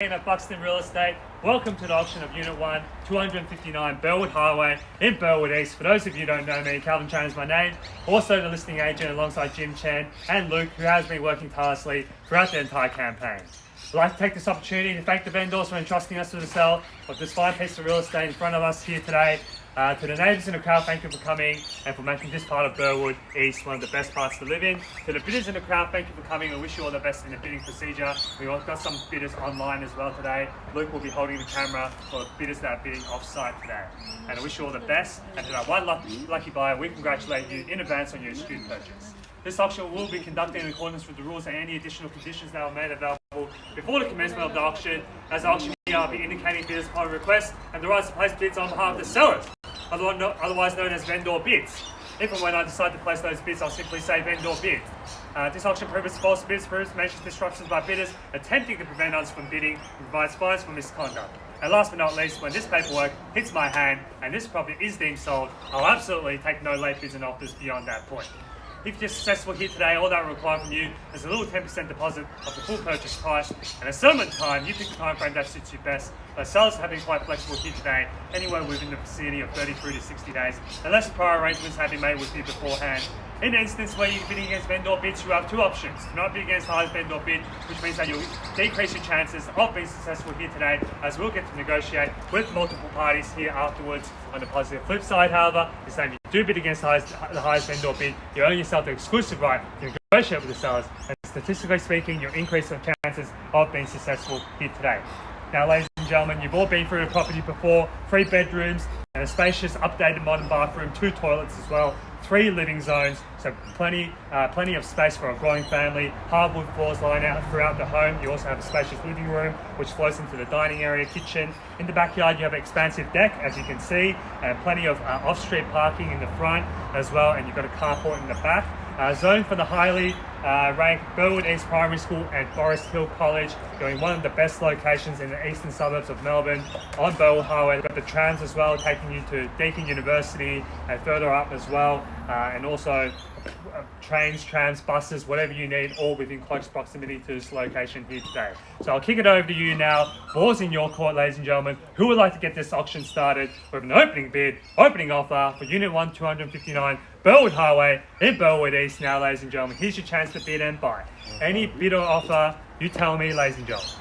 At Buxton Real Estate. Welcome to the auction of Unit 1, 259 Burwood Highway in Burwood East. For those of you who don't know me, Calvin Chen is my name. Also the listing agent alongside Chen and Luke, who has been working tirelessly throughout the entire campaign. I'd like to take this opportunity to thank the vendors for entrusting us with the sale of this fine piece of real estate in front of us here today. To the neighbours in the crowd, thank you for coming and for making this part of Burwood East one of the best parts to live in. To the bidders in the crowd, thank you for coming. I wish you all the best in the bidding procedure. We've also got some bidders online as well today. Luke will be holding the camera for bidders that are bidding off-site today. And I wish you all the best. And to that one lucky buyer, we congratulate you in advance on your astute purchase. This auction will be conducted in accordance with the rules and any additional conditions that are made available before the commencement of the auction. As the auctioneer, I'll be indicating bidders upon request and the right to place bids on behalf of the sellers, otherwise known as vendor bids. If and when I decide to place those bids, I'll simply say vendor bid. This auction prohibits false bids, prohibits malicious disruptions by bidders attempting to prevent others from bidding, and provides fines for misconduct. And last but not least, when this paperwork hits my hand and this property is deemed sold, I'll absolutely take no late bids and offers beyond that point. If you're successful here today, all that will require from you is a little 10% deposit of the full purchase price and a settlement time. You pick the time frame that suits you best. But sellers have been quite flexible here today, anywhere within the vicinity of 33 to 60 days, unless prior arrangements have been made with you beforehand. In an instance where you're bidding against vendor bids, you have two options. Do not bid against the highest vendor bid, which means that you'll decrease your chances of being successful here today, as we'll get to negotiate with multiple parties here afterwards. On the positive flip side, however, is that if you do bid against the highest vendor bid, you own yourself the exclusive right to negotiate with the sellers, and statistically speaking, you'll increase your chances of being successful here today. Now, ladies and gentlemen, you've all been through the property before. 3 bedrooms and a spacious, updated modern bathroom, 2 toilets as well, 3 living zones, so plenty of space for a growing family. Hardwood floors line out throughout the home. You also have a spacious living room, which flows into the dining area, kitchen. In the backyard, you have an expansive deck, as you can see, and plenty of off-street parking in the front as well, and you've got a carport in the back. Zoned for the highly ranked Burwood East Primary School and Forest Hill College, going one of the best locations in the eastern suburbs of Melbourne on Burwood Highway. We've got the trams as well, taking you to Deakin University and further up as well, and also trains, trams, buses, whatever you need, all within close proximity to this location here today. So I'll kick it over to you now. Ball's in your court, ladies and gentlemen. Who would like to get this auction started with an opening bid, opening offer for Unit 1, 259 Burwood Highway in Burwood East? Now, ladies and gentlemen, here's your chance to bid and buy. Any bid or offer, you tell me, ladies and gentlemen.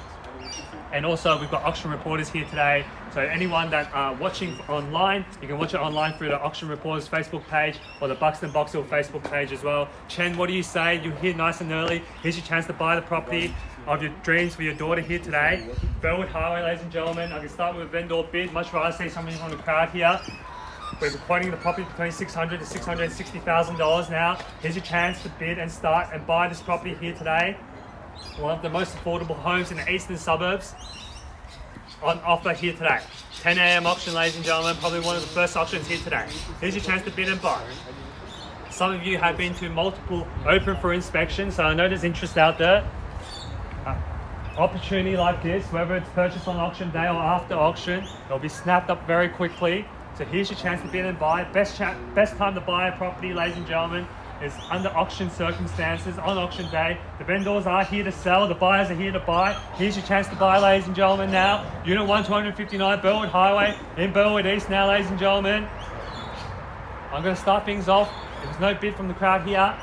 And also, we've got auction reporters here today. So anyone that are watching online, you can watch it online through the Auction Reporters Facebook page or the Buxton Box Hill Facebook page as well. Chen, what do you say? You're here nice and early. Here's your chance to buy the property of your dreams for your daughter here today. Burwood Highway, ladies and gentlemen. I can start with a vendor bid. Much rather see somebody from the crowd here. We're quoting the property between $600,000 to $660,000 now. Here's your chance to bid and start and buy this property here today. One of the most affordable homes in the eastern suburbs on offer here today. 10 a.m. auction, ladies and gentlemen, probably one of the first auctions here today. Here's your chance to bid and buy. Some of you have been to multiple open for inspection, so I know there's interest out there. Opportunity like this, whether it's purchased on auction day or after auction, it'll be snapped up very quickly. So here's your chance to bid and buy. Best time to buy a property, ladies and gentlemen, is under auction circumstances on auction day. The vendors are here to sell, the buyers are here to buy. Here's your chance to buy, ladies and gentlemen, now. Unit 1, 259 Burwood Highway in Burwood East now, ladies and gentlemen. I'm going to start things off. There's no bid from the crowd here.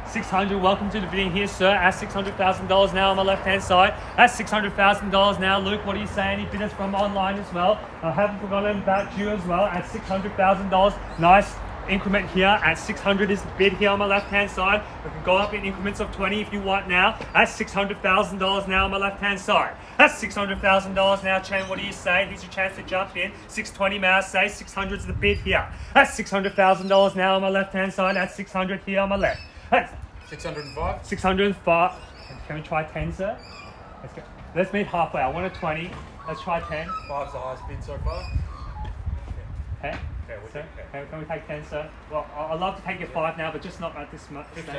600. Welcome to the bidding here, sir. At $600,000 now on the left-hand side. That's $600,000 now. Luke, what do you say? Any bidders from online as well? I haven't forgotten about you as well at $600,000. Nice increment here at 600 is the bid here on my left-hand side. We can go up in increments of 20 if you want now. That's $600,000 now on my left-hand side. That's $600,000 now. Chen, what do you say? Here's your chance to jump in. 620, may I say? 600 is the bid here. That's $600,000 now on my left-hand side. That's 600 here on my left. That's 605. 605. Can we try 10, sir? Let's go. Let's meet halfway. I want a 20. Let's try 10. 5's the highest bid so far. Okay. Okay, Can we take 10, sir? Well, I'd love to take your 5 now, but just not at this much. 15.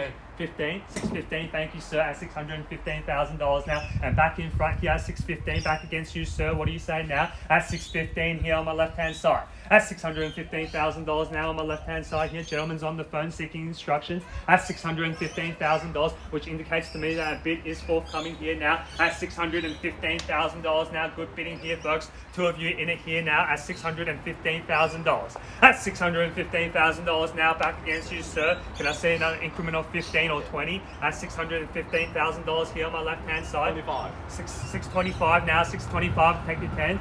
615, thank you, sir, at $615,000 now. And back in front here at 615, back against you, sir. What do you say now? At 615 here on my left-hand side. At $615,000 now on my left-hand side here. Gentleman's on the phone seeking instructions at $615,000, which indicates to me that a bid is forthcoming here now at $615,000 now. Good bidding here, folks. Two of you in it here now at $615,000. At $615,000 now back against you, sir. Can I see another increment of 15 or 20 at $615,000 here on my left-hand side? 25. 625 now. 625. Take your 10.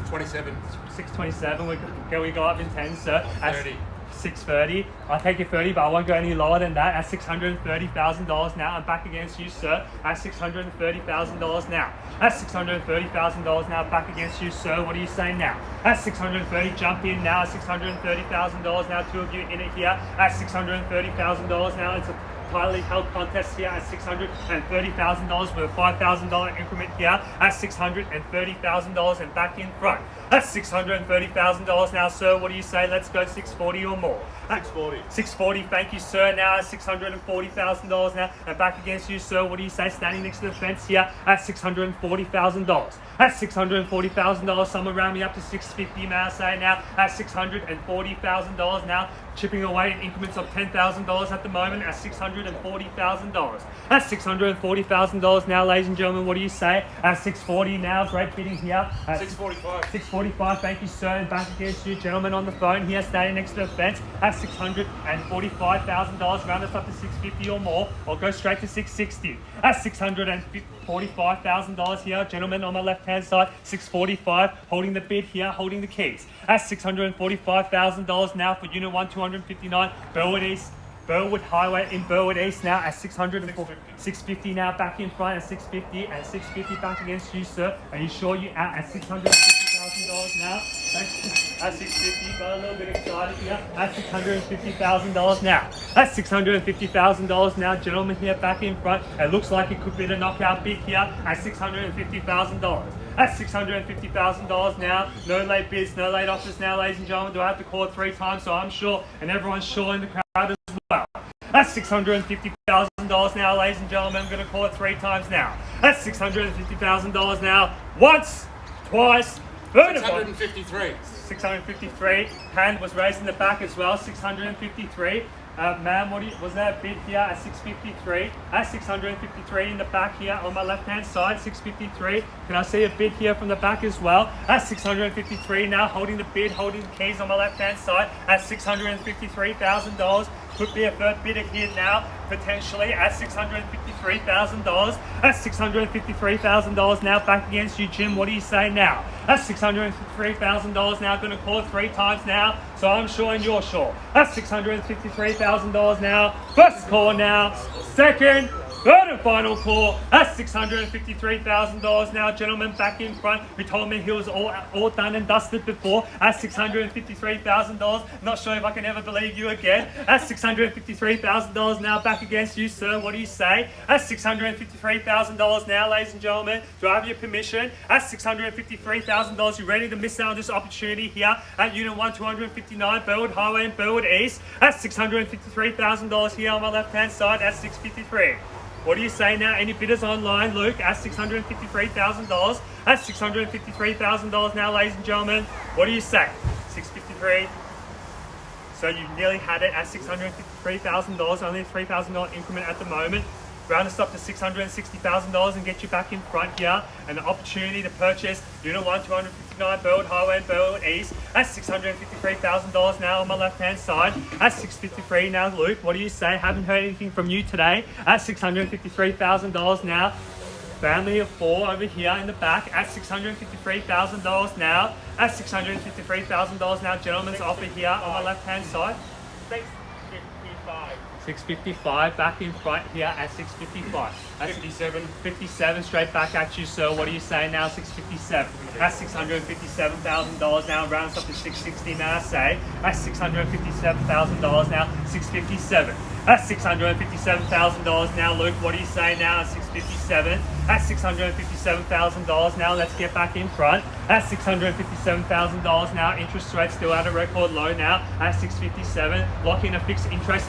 27. 627. We go up in 10, sir. At 30. 630. I'll take your 30, but I won't go any lower than that. At $630,000 now. I'm back against you, sir. At $630,000 now. At $630,000 now. Back against you, sir. What are you saying now? At 630, jump in now. At $630,000 now. Two of you in it here. At $630,000 now. It's a tightly held contest here at $630,000 with a $5,000 increment here at $630,000 and back in front. That's $630,000 now, sir. What do you say? Let's go 640 or more. 640. 640, thank you, sir. Now at $640,000 now. And back against you, sir. What do you say? Standing next to the fence here at $640,000. At $640,000, someone round me up to 650, may I say now. At $640,000 now. Chipping away in increments of $10,000 at the moment at $640,000. At $640,000 now, ladies and gentlemen, what do you say? At 640 now, great bidding here. At 645. 645, thank you, sir. And back against you, gentlemen on the phone here, standing next to the fence at $645,000. Round us up to 650 or more, or go straight to 660. At $645,000 here, gentlemen on my left-hand side, 645, holding the bid here, holding the keys. At $645,000 now for Unit 1, 259, Burwood East. Burwood Highway in Burwood East now at 650 now, back in front at 650 and 650 back against you, sir. Are you sure you out at $650,000 now? At 650, got a little bit excited here. At $650,000 now. At $650,000 now, gentlemen here back in front. It looks like it could be the knockout bid here at $650,000. At $650,000 now. No late bids, no late offers now, ladies and gentlemen. Do I have to call it 3 times? So I'm sure, and everyone's sure in the crowd as well. That's $650,000 now, ladies and gentlemen. I'm going to call it 3 times now. That's $650,000 now. Once, twice, third of all. 653. 653. Hand was raised in the back as well. 653. Ma'am, was that a bid here at 653? At 653 in the back here on my left-hand side, 653. Can I see a bid here from the back as well? At 653 now, holding the bid, holding the keys on my left-hand side at $653,000. Could be a third bidder here now, potentially at $653,000. At $653,000 now, back against you, Jim. What do you say now? That's $653,000 now. Going to call it 3 times now, so I'm sure and you're sure. That's $653,000 now. First call now. Second. Third and final call at $653,000 now, gentlemen, back in front. He told me he was all done and dusted before at $653,000. Not sure if I can ever believe you again. At $653,000 now, back against you, sir. What do you say? At $653,000 now, ladies and gentlemen. Do I have your permission? At $653,000, you ready to miss out on this opportunity here at Unit 1, 259, Burwood Highway in Burwood East? At $653,000 here on my left-hand side at 653. What do you say now? Any bidders online, Luke, at $653,000? At $653,000 now, ladies and gentlemen. What do you say? 653. So you nearly had it at $653,000, only a $3,000 increment at the moment. Round us up to $660,000 and get you back in front here. And the opportunity to purchase Unit 1, 259 Burwood Highway and Burwood East at $653,000 now on my left-hand side. At $653 now, Luke, what do you say? Haven't heard anything from you today. At $653,000 now. Family of 4 over here in the back at $653,000 now. At $653,000 now, gentlemen's offer here on my left-hand side. 655 back in front here at 655. That's 57 straight back at you, sir. What do you say now? 657. That's $657,000 now. Rounds up to 660 now, I say. That's $657,000 now. 657. That's $657,000 now, Luke. What do you say now? 657. at $657,000 now. Let's get back in front at $657,000 now. Interest rate still at a record low now at 657. Lock in a fixed interest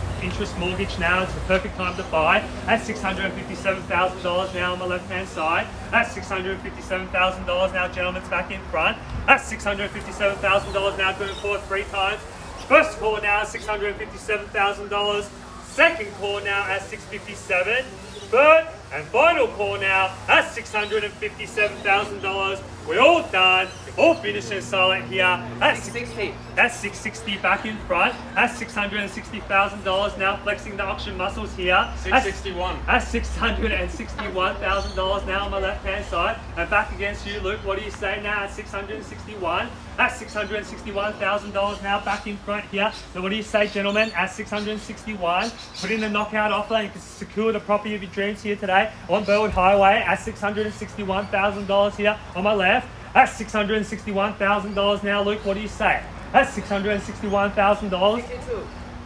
mortgage now. It's the perfect time to buy at $657,000 now on the left hand side. At $657,000 now, gentlemen's back in front at $657,000 now. Going for 3 times. First call now at $657,000. Second call now at $657,000. Third and final call now at $657,000. We're all done. All finishing silent here at $660. At $660 back in front at $660,000 now. Flexing the auction muscles here. $661. At $661,000 now on my left hand side. And back against you, Luke. What do you say now at $661? At $661,000 now back in front here. So what do you say, gentlemen? At $661, put in the knockout offer and you can secure the property of your dreams here today on Burwood Highway at $661,000 here on my left. At $661,000 now, Luke. What do you say? At $661,000.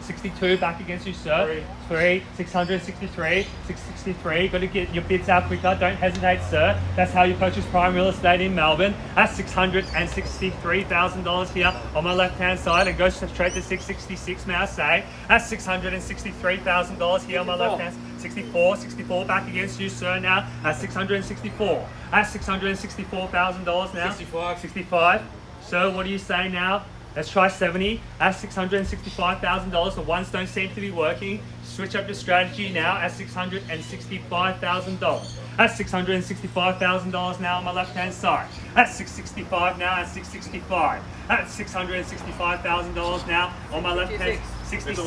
62 back against you, sir. 663, 663. Got to get your bids out quicker. Don't hesitate, sir. That's how you purchase prime real estate in Melbourne. At $663,000 here on my left-hand side, and goes straight to 666. May I say? At $663,000 here on my left-hand. 64 back against you, sir. Now at 664. At $664,000 now. 65. So what do you say now? Let's try 70 at $665,000. The ones don't seem to be working. Switch up your strategy now at $665,000. At $665,000 now on my left-hand side. At 665 now at 665. At $665,000 now on my left-hand 66.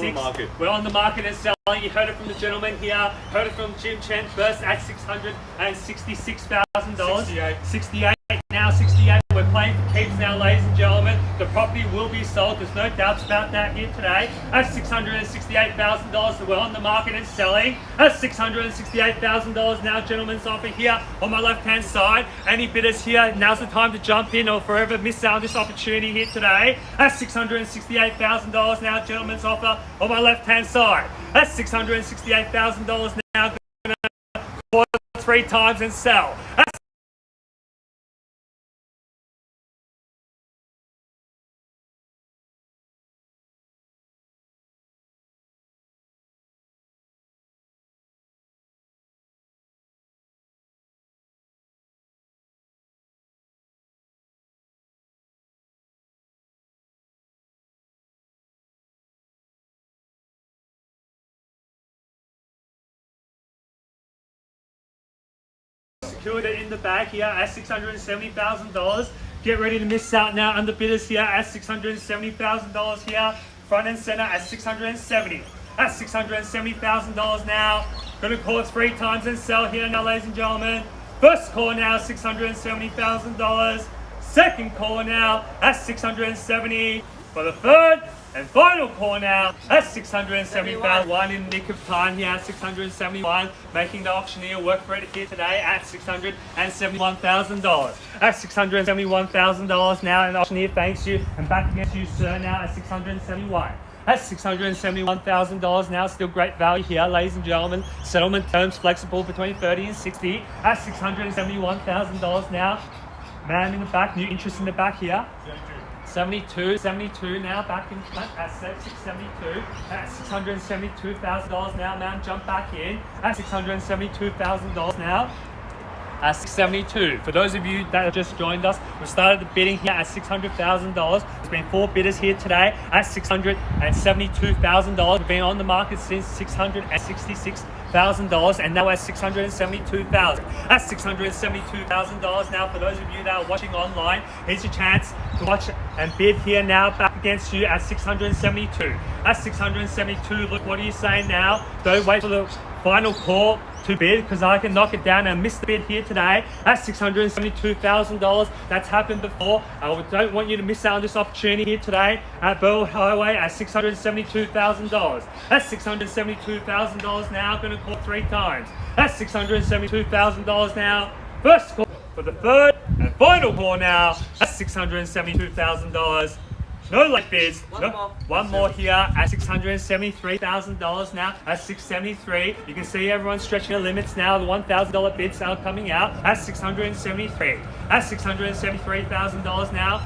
We're on the market and selling. You heard it from the gentleman here. Heard it from Jim Chen first at $666,000. 68 now, 68. We're playing for keeps now, ladies and gentlemen. The property will be sold. There's no doubts about that here today. At $668,000, we're on the market and selling. At $668,000 now, gentlemen's offer here on my left-hand side. Any bidders here? Now's the time to jump in or forever miss out on this opportunity here today. At $668,000 now, gentlemen's offer on my left-hand side. At $668,000 now, going to call 3 times and sell. At secured it in the bag here at $670,000. Get ready to miss out now. Under bidders here at $670,000 here. Front and center at $670. At $670,000 now. Going to call it 3 times and sell here now, ladies and gentlemen. First call now, $670,000. Second call now at $670. For the third and final call now at $670,000 in the nick of time here at $671, making the auctioneer work for it here today at $671,000. At $671,000 now, and the auctioneer thanks you and back against you, sir, now at $671. At $671,000 now, still great value here, ladies and gentlemen. Settlement terms flexible between 30 and 60 at $671,000 now. Man in the back, new interest in the back here. 72 now, back in front at 672 at $672,000 now. Man, jump back in at $672,000 now. At $672. For those of you that have just joined us, we started the bidding here at $600,000. There's been 4 bidders here today at $672,000. We've been on the market since $666,000 and now at $672,000. At $672,000 now, for those of you that are watching online, here's your chance to watch and bid here now, back against you at $672. At $672, look, what are you saying now? Don't wait for the final call to bid, because I can knock it down and miss the bid here today at $672,000. That's happened before. I don't want you to miss out on this opportunity here today at Burwood Highway at $672,000. At $672,000 now, going to call 3 times. At $672,000 now. First call for the third and final call now at $672,000. No late bids. One more. One more here at $673,000 now at $673. You can see everyone's stretching their limits now. The $1,000 bid sale coming out at $673. At $673,000 now.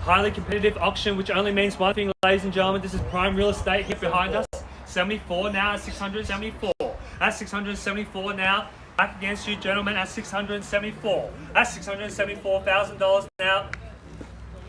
Highly competitive auction, which only means one thing, ladies and gentlemen. This is prime real estate here behind us. 74 now at 674. At 674 now. Back against you, gentlemen, at 674. At $674,000 now.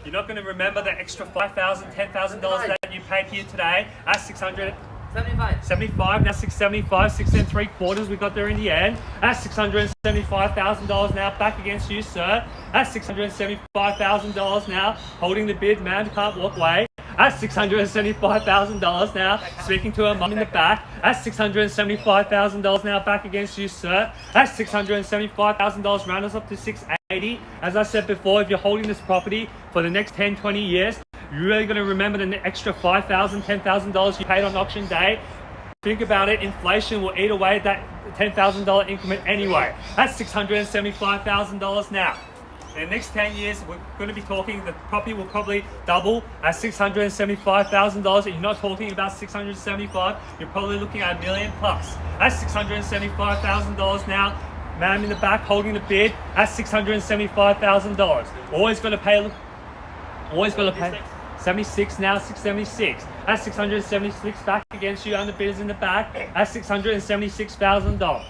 You're not going to remember the extra $5,000, $10,000 that you paid here today. At 675 now, 675, 6 3/4. We got there in the end. At $675,000 now, back against you, sir. At $675,000 now, holding the bid, man can't walk away. At $675,000 now, speaking to a mum in the back. At $675,000 now, back against you, sir. At $675,000, round us up to $680. As I said before, if you're holding this property for the next 10, 20 years, you're really going to remember the extra $5,000, $10,000 you paid on auction day. Think about it, inflation will eat away at that $10,000 increment anyway. That's $675,000 now. In the next 10 years, we're going to be talking, the property will probably double at $675,000. You're not talking about $675, you're probably looking at $1 million plus. That's $675,000 now. Man in the back holding the bid at $675,000. Always going to pay 76 now, 676. At 676 back against you, underbidders in the back at $676,000.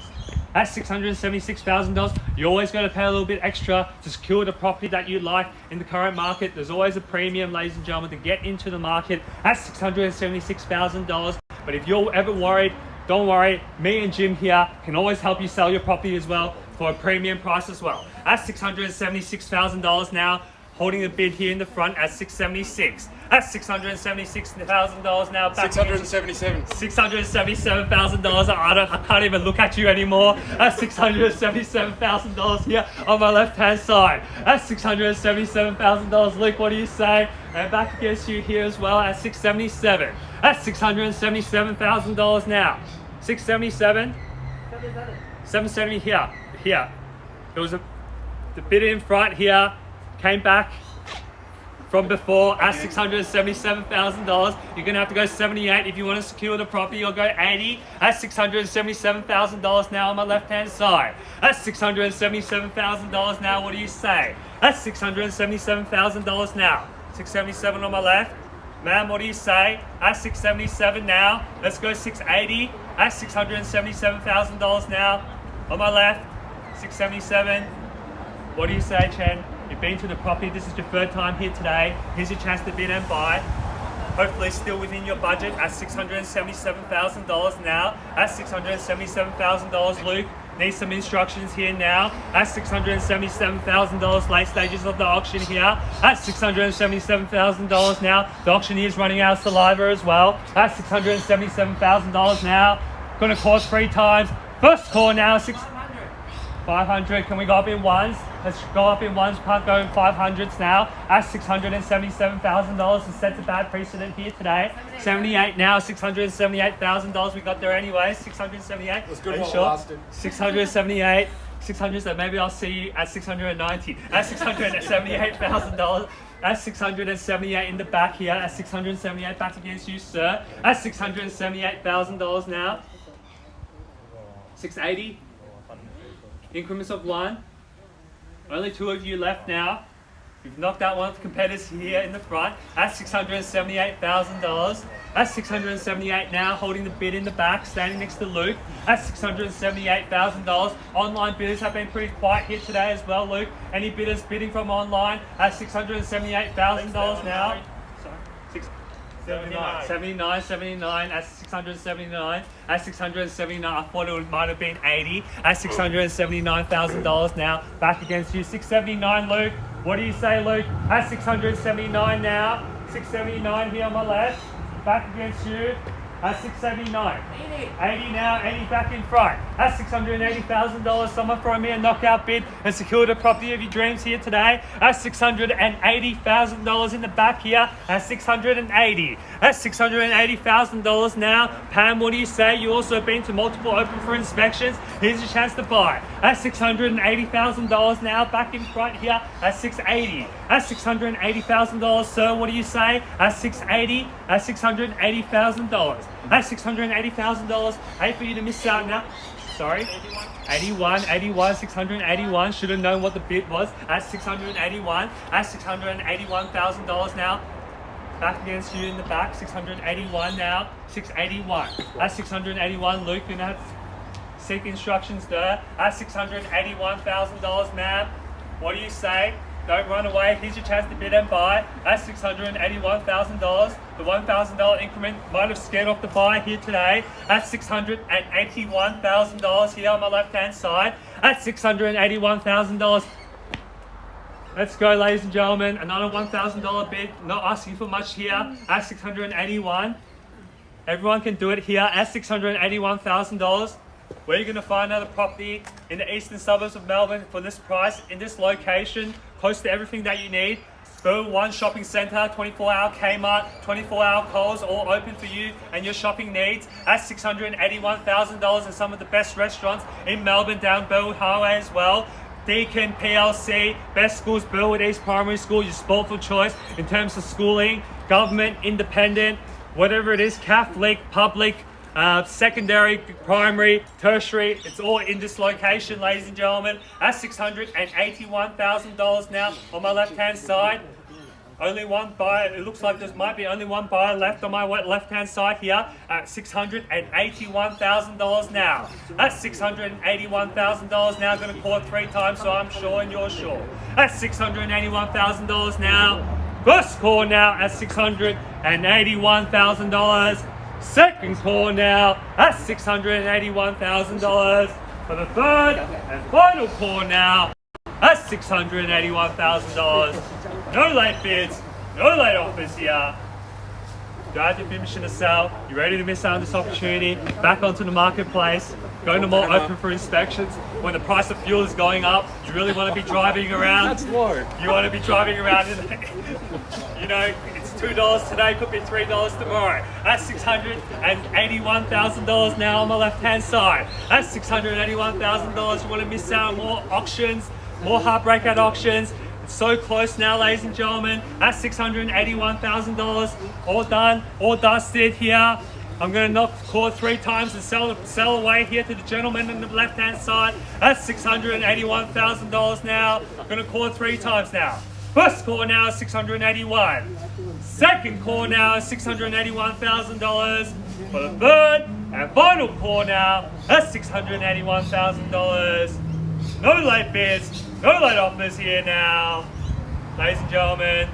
At $676,000, you're always going to pay a little bit extra to secure the property that you like in the current market. There's always a premium, ladies and gentlemen, to get into the market at $676,000. But if you're ever worried, don't worry. Me and Jim here can always help you sell your property as well for a premium price as well. At $676,000 now, holding the bid here in the front at $676. At $676,000 now. Back $677,000. I can't even look at you anymore. At $677,000 here on my left-hand side. At $677,000. Luke, what do you say? And back against you here as well at $677. At $677,000 now. 677. 770 here. Here. It was the bid in front here. Came back from before at $677,000. You're going to have to go 78 if you want to secure the property, or go 80 at $677,000 now on my left-hand side. At $677,000 now, what do you say? At $677,000 now. 677 on my left. Ma'am, what do you say? At $677 now. Let's go 680 at $677,000 now on my left. 677. What do you say, Chen? You've been to the property, this is your third time here today. Here's your chance to bid and buy. Hopefully still within your budget at $677,000 now. At $677,000, Luke, need some instructions here now. At $677,000, late stages of the auction here. At $677,000 now. The auctioneer's running out of saliva as well. At $677,000 now. Gonna call 3 times. First call now, 500. Can we go up in ones? Let's go up in ones. Can't go in 500s now. At $677,000 and sets a bad precedent here today. 78 now. $678,000. We got there anyway. 678. That's good. Are you While it sure? lasted. 678. 600. So maybe I'll see you at 690. At $678,000. At 678 in the back here. At 678 back against you, sir. At $678,000 now. 680. Increments of 1. Only 2 of you left now. You've knocked out one of the competitors here in the front at $678,000. At $678 now, holding the bid in the back, standing next to Luke at $678,000. Online bidders have been pretty quiet here today as well, Luke. Any bidders bidding from online at $678,000 now? 79 at 679 at 679. I thought it might have been 80 at $679,000 now. Back against you, 679, Luke. What do you say, Luke? At 679 now. 679 here on my left. Back against you at 679. 80 now, 80 back in front. At $680,000. Someone throw me a knockout bid and secure the property of your dreams here today. At $680,000 in the back here. At 680. at $680,000 now. Pam, what do you say? You also been to multiple open for inspections. Here's your chance to buy at $680,000 now. Back in front here at $680,000. At $680,000, sir, what do you say? At $680,000. At $680,000. At $680,000. Hate for you to miss out now. Sorry. 81, 681. Should have known what the bid was. At 681, at $681,000 now. Back against you in the back. 681 now. 681. At 681, Luke, you're gonna have to seek instructions there. At $681,000, ma'am. What do you say? Don't run away. Here's your chance to bid and buy at $681,000. The $1,000 increment might have scared off the buy here today at $681,000 here on my left-hand side at $681,000. Let's go, ladies and gentlemen. Another $1,000 bid. Not asking for much here at $681. Everyone can do it here at $681,000. Where you're going to find another property in the eastern suburbs of Melbourne for this price, in this location, close to everything that you need. Burwood 1 shopping centre, 24-hour Kmart, 24-hour Coles, all open for you and your shopping needs at $681,000 and some of the best restaurants in Melbourne down Burwood Highway as well. Deakin, PLC, best schools, Burwood East Primary School, your sport for choice in terms of schooling, government, independent, whatever it is, Catholic, public, secondary, primary, tertiary, it's all in this location, ladies and gentlemen, at $681,000 now on my left-hand side. Only one buyer, it looks like there might be only one buyer left on my left-hand side here at $681,000 now. At $681,000 now, going to call it 3 times so I'm sure and you're sure. At $681,000 now. First call now at $681,000. Second call now at $681,000 for the third and final call now at $681,000. No late bids, no late offers here. Do I have your permission to sell? You ready to miss out on this opportunity? Back onto the marketplace, going to more open for inspections. When the price of fuel is going up, you really want to be driving around. That's low. You want to be driving around in, you know, it's $2 today, could be $3 tomorrow. That's $681,000 now on my left-hand side. That's $681,000. You want to miss out on more auctions, more heartbreak at auctions. It's so close now, ladies and gentlemen. That's $681,000. All done, all dusted here. I'm going to call it 3 times and sell away here to the gentleman on the left-hand side. That's $681,000 now. I'm going to call it 3 times now. First call now is $681,000. Second call now is $681,000. For the third and final call now, that's $681,000. No late bids, no late offers here now. Ladies and gentlemen,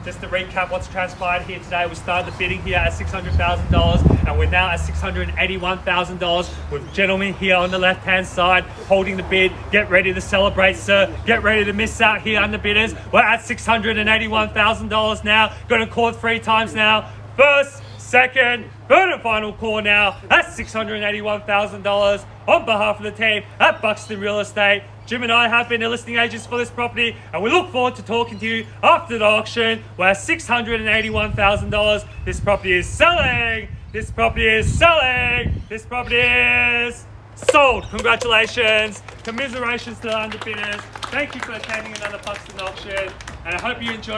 just to recap what's transpired here today, we started the bidding here at $600,000 and we're now at $681,000 with gentlemen here on the left-hand side holding the bid. Get ready to celebrate, sir. Get ready to miss out here on the bidders. We're at $681,000 now. Going to call it 3 times now. First, second, third and final call now. That's $681,000 on behalf of the team at Buxton Real Estate. Jim and I have been the listing agents for this property and we look forward to talking to you after the auction. We're at $681,000. This property is selling. This property is selling. This property is sold. Congratulations. Commiserations to the underbidders. Thank you for attending another Buxton auction and I hope you enjoyed